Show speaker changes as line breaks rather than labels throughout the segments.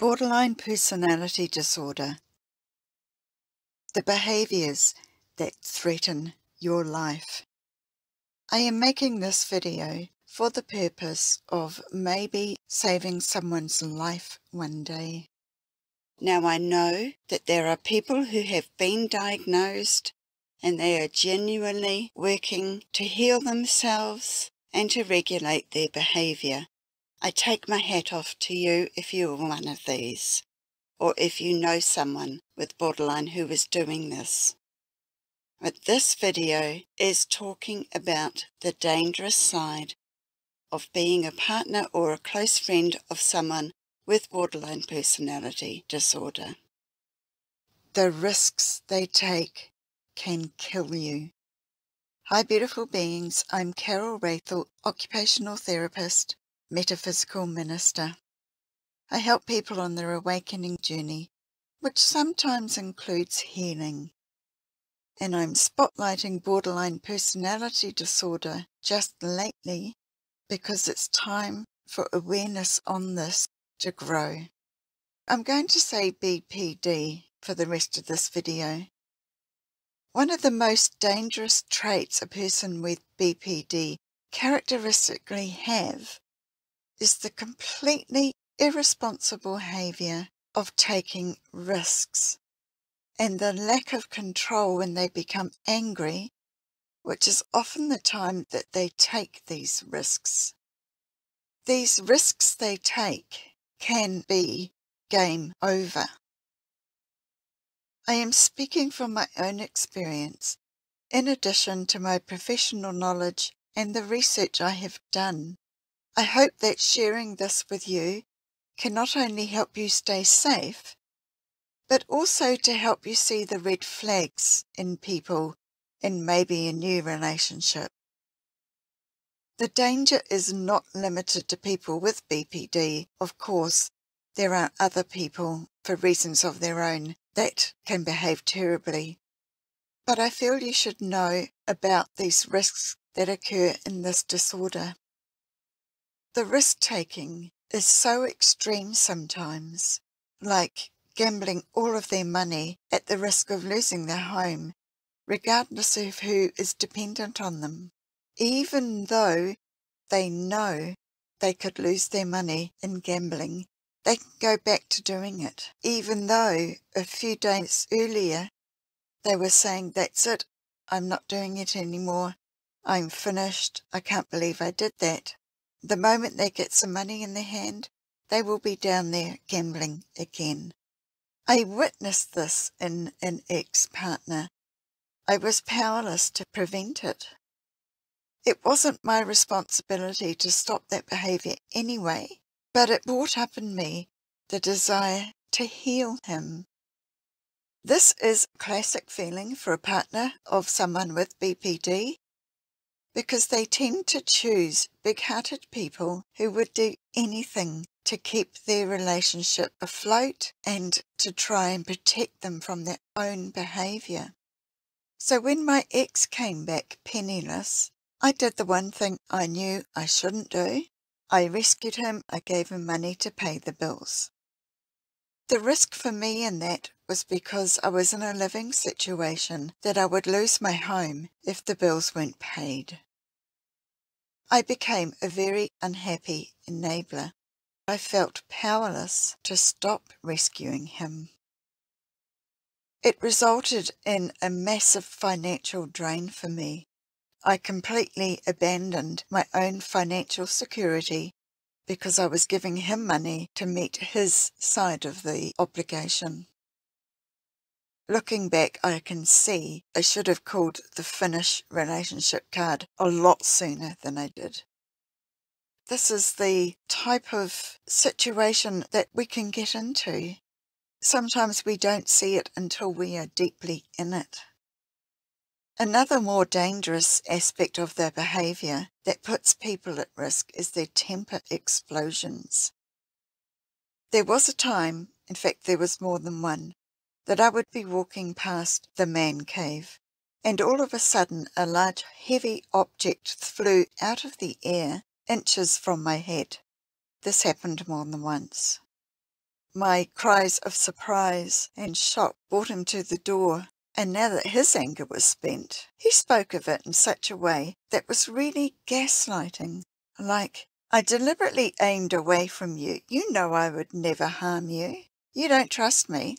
Borderline personality disorder. The behaviors that threaten your life. I am making this video for the purpose of maybe saving someone's life one day. Now I know that there are people who have been diagnosed and they are genuinely working to heal themselves and to regulate their behavior. I take my hat off to you if you are one of these, or if you know someone with borderline who is doing this. But this video is talking about the dangerous side of being a partner or a close friend of someone with borderline personality disorder. The risks they take can kill you. Hi beautiful beings, I'm Carol Rathel, occupational therapist, metaphysical minister. I help people on their awakening journey, which sometimes includes healing. And I'm spotlighting borderline personality disorder just lately because it's time for awareness on this to grow. I'm going to say BPD for the rest of this video. One of the most dangerous traits a person with BPD characteristically have is the completely irresponsible behavior of taking risks and the lack of control when they become angry, which is often the time that they take these risks. These risks they take can be game over. I am speaking from my own experience, in addition to my professional knowledge and the research I have done. I hope that sharing this with you can not only help you stay safe, but also to help you see the red flags in people in maybe a new relationship. The danger is not limited to people with BPD. Of course, there are other people, for reasons of their own, that can behave terribly. But I feel you should know about these risks that occur in this disorder. The risk-taking is so extreme sometimes, like gambling all of their money at the risk of losing their home, regardless of who is dependent on them. Even though they know they could lose their money in gambling, they can go back to doing it. Even though a few days earlier they were saying, that's it, I'm not doing it anymore, I'm finished, I can't believe I did that. The moment they get some money in their hand, they will be down there gambling again. I witnessed this in an ex-partner. I was powerless to prevent it. It wasn't my responsibility to stop that behavior anyway, but it brought up in me the desire to heal him. This is a classic feeling for a partner of someone with BPD, because they tend to choose big-hearted people who would do anything to keep their relationship afloat and to try and protect them from their own behavior. So when my ex came back penniless, I did the one thing I knew I shouldn't do. I rescued him, I gave him money to pay the bills. The risk for me in that was because I was in a living situation that I would lose my home if the bills weren't paid. I became a very unhappy enabler. I felt powerless to stop rescuing him. It resulted in a massive financial drain for me. I completely abandoned my own financial security because I was giving him money to meet his side of the obligation. Looking back, I can see I should have called the finish relationship card a lot sooner than I did. This is the type of situation that we can get into. Sometimes we don't see it until we are deeply in it. Another more dangerous aspect of their behavior that puts people at risk is their temper explosions. There was a time, in fact there was more than one, that I would be walking past the man cave, and all of a sudden a large heavy object flew out of the air inches from my head. This happened more than once. my cries of surprise and shock brought him to the door, and now that his anger was spent, he spoke of it in such a way that was really gaslighting. Like, I deliberately aimed away from you. You know I would never harm you. You don't trust me.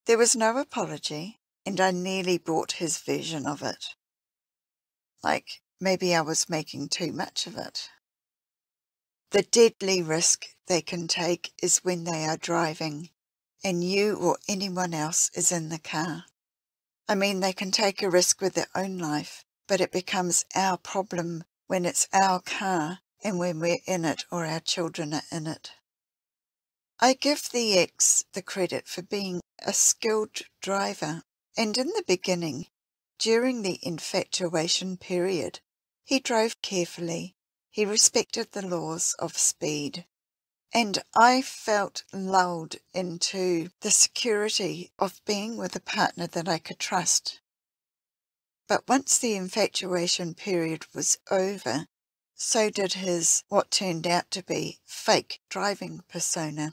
There was no apology, and I nearly bought his version of it. Like, maybe I was making too much of it. The deadly risk they can take is when they are driving and you or anyone else is in the car. I mean, they can take a risk with their own life, but it becomes our problem when it's our car and when we're in it or our children are in it. I give the ex the credit for being a skilled driver, and in the beginning, during the infatuation period, he drove carefully. He respected the laws of speed. And I felt lulled into the security of being with a partner that I could trust. But once the infatuation period was over, so did his what turned out to be fake driving persona.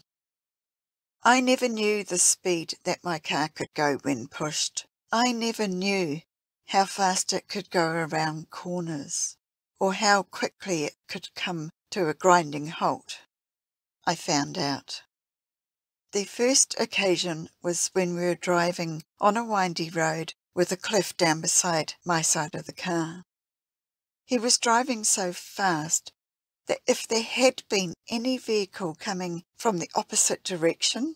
I never knew the speed that my car could go when pushed. I never knew how fast it could go around corners, or how quickly it could come to a grinding halt. I found out. The first occasion was when we were driving on a windy road with a cliff down beside my side of the car. He was driving so fast that if there had been any vehicle coming from the opposite direction,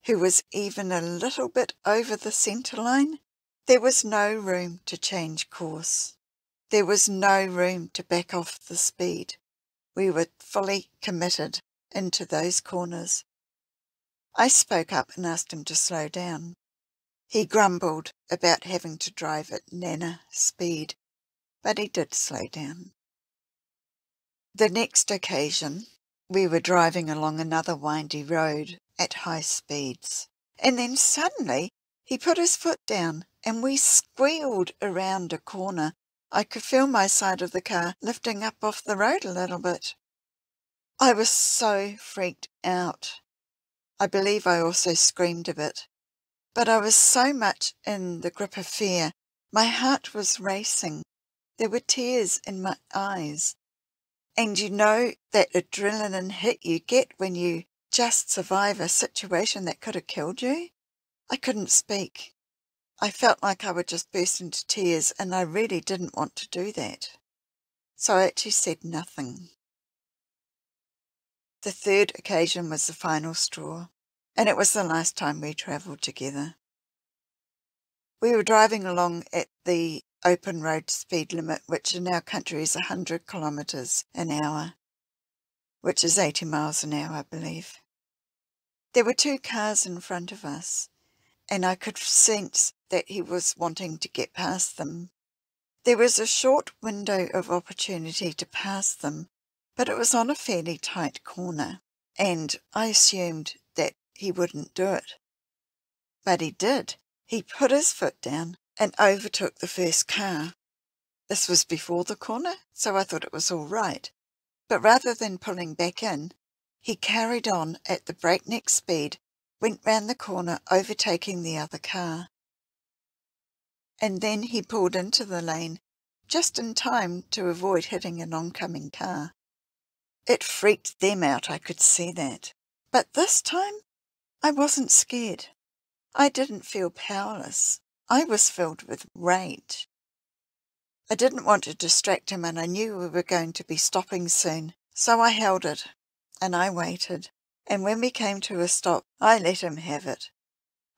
who was even a little bit over the centre line, there was no room to change course. There was no room to back off the speed. We were fully committed into those corners. I spoke up and asked him to slow down. He grumbled about having to drive at nana speed, but he did slow down. The next occasion, we were driving along another windy road at high speeds, and then suddenly he put his foot down and we squealed around a corner. I could feel my side of the car lifting up off the road a little bit. I was so freaked out. I believe I also screamed a bit, but I was so much in the grip of fear. My heart was racing. There were tears in my eyes. And you know that adrenaline hit you get when you just survive a situation that could have killed you? I couldn't speak. I felt like I would just burst into tears, and I really didn't want to do that. So I actually said nothing. The third occasion was the final straw, and it was the last time we travelled together. We were driving along at the open road speed limit, which in our country is 100 kilometres an hour, which is 80 miles an hour, I believe. There were two cars in front of us, and I could sense that he was wanting to get past them. There was a short window of opportunity to pass them, but it was on a fairly tight corner, and I assumed that he wouldn't do it. But he did. He put his foot down and overtook the first car. This was before the corner, so I thought it was all right. But rather than pulling back in, he carried on at the breakneck speed, went round the corner, overtaking the other car. And then he pulled into the lane, just in time to avoid hitting an oncoming car. It freaked them out, I could see that. But this time, I wasn't scared. I didn't feel powerless. I was filled with rage. I didn't want to distract him, and I knew we were going to be stopping soon, so I held it, and I waited. And when we came to a stop, I let him have it.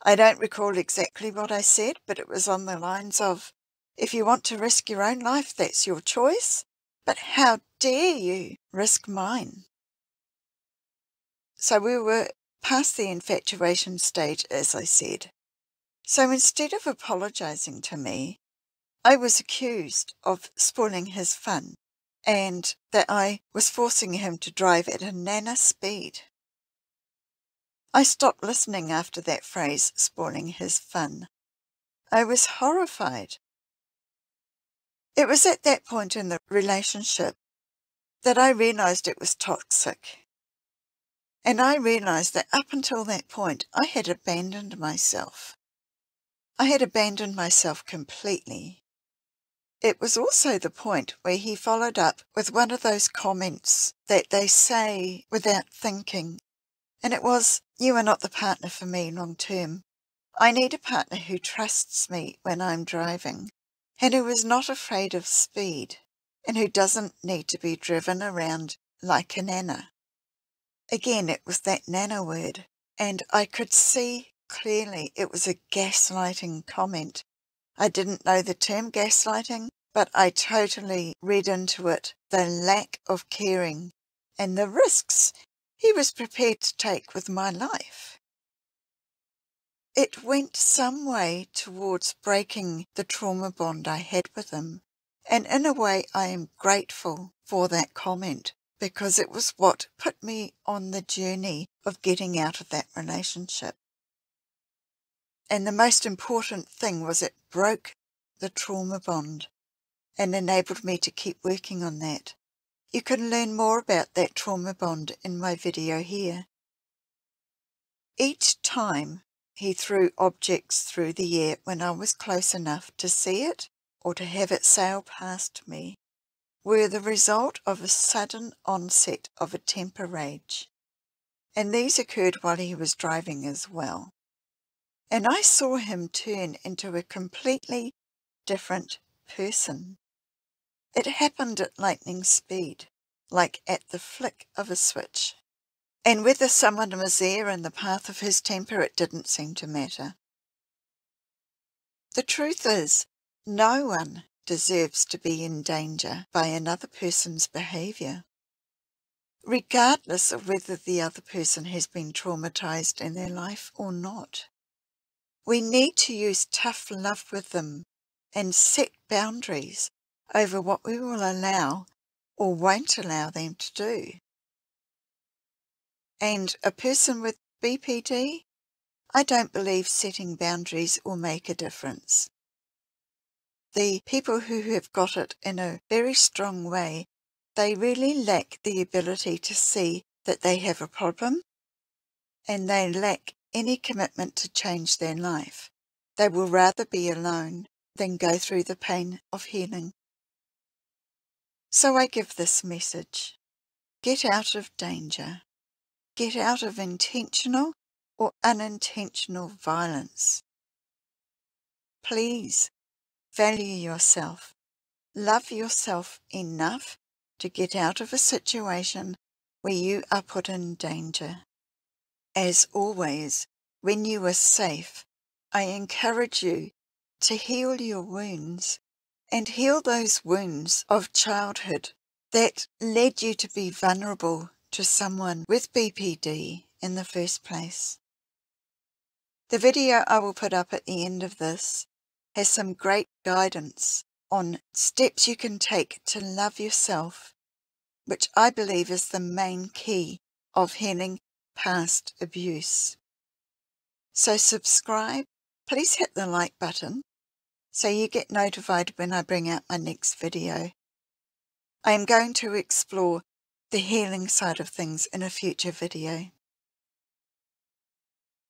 I don't recall exactly what I said, but it was on the lines of, if you want to risk your own life, that's your choice, but how dare you risk mine? So we were past the infatuation stage, as I said. So instead of apologising to me, I was accused of spoiling his fun and that I was forcing him to drive at a nana speed. I stopped listening after that phrase, spoiling his fun. I was horrified. It was at that point in the relationship that I realised it was toxic. And I realized that up until that point, I had abandoned myself. I had abandoned myself completely. It was also the point where he followed up with one of those comments that they say without thinking. And it was, "You are not the partner for me long term. I need a partner who trusts me when I'm driving, and who is not afraid of speed, and who doesn't need to be driven around like a nana." Again, it was that nana word, and I could see clearly it was a gaslighting comment. I didn't know the term gaslighting, but I totally read into it the lack of caring and the risks he was prepared to take with my life. It went some way towards breaking the trauma bond I had with him, and in a way I am grateful for that comment, because it was what put me on the journey of getting out of that relationship. And the most important thing was it broke the trauma bond and enabled me to keep working on that. You can learn more about that trauma bond in my video here. Each time he threw objects through the air when I was close enough to see it or to have it sail past me were the result of a sudden onset of a temper rage. And these occurred while he was driving as well. And I saw him turn into a completely different person. It happened at lightning speed, like at the flick of a switch. And whether someone was there in the path of his temper, it didn't seem to matter. The truth is, no one deserves to be in danger by another person's behaviour, regardless of whether the other person has been traumatized in their life or not. We need to use tough love with them and set boundaries over what we will allow or won't allow them to do. And a person with BPD, I don't believe setting boundaries will make a difference. The people who have got it in a very strong way, they really lack the ability to see that they have a problem, and they lack any commitment to change their life. They will rather be alone than go through the pain of healing. So I give this message: get out of danger. Get out of intentional or unintentional violence. Please value yourself. Love yourself enough to get out of a situation where you are put in danger. As always, when you are safe, I encourage you to heal your wounds and heal those wounds of childhood that led you to be vulnerable to someone with BPD in the first place. The video I will put up at the end of this has some great guidance on steps you can take to love yourself, which I believe is the main key of healing past abuse. So subscribe, please hit the like button so you get notified when I bring out my next video. I am going to explore the healing side of things in a future video.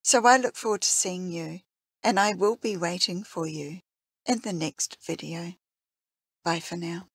So I look forward to seeing you, and I will be waiting for you in the next video. Bye for now.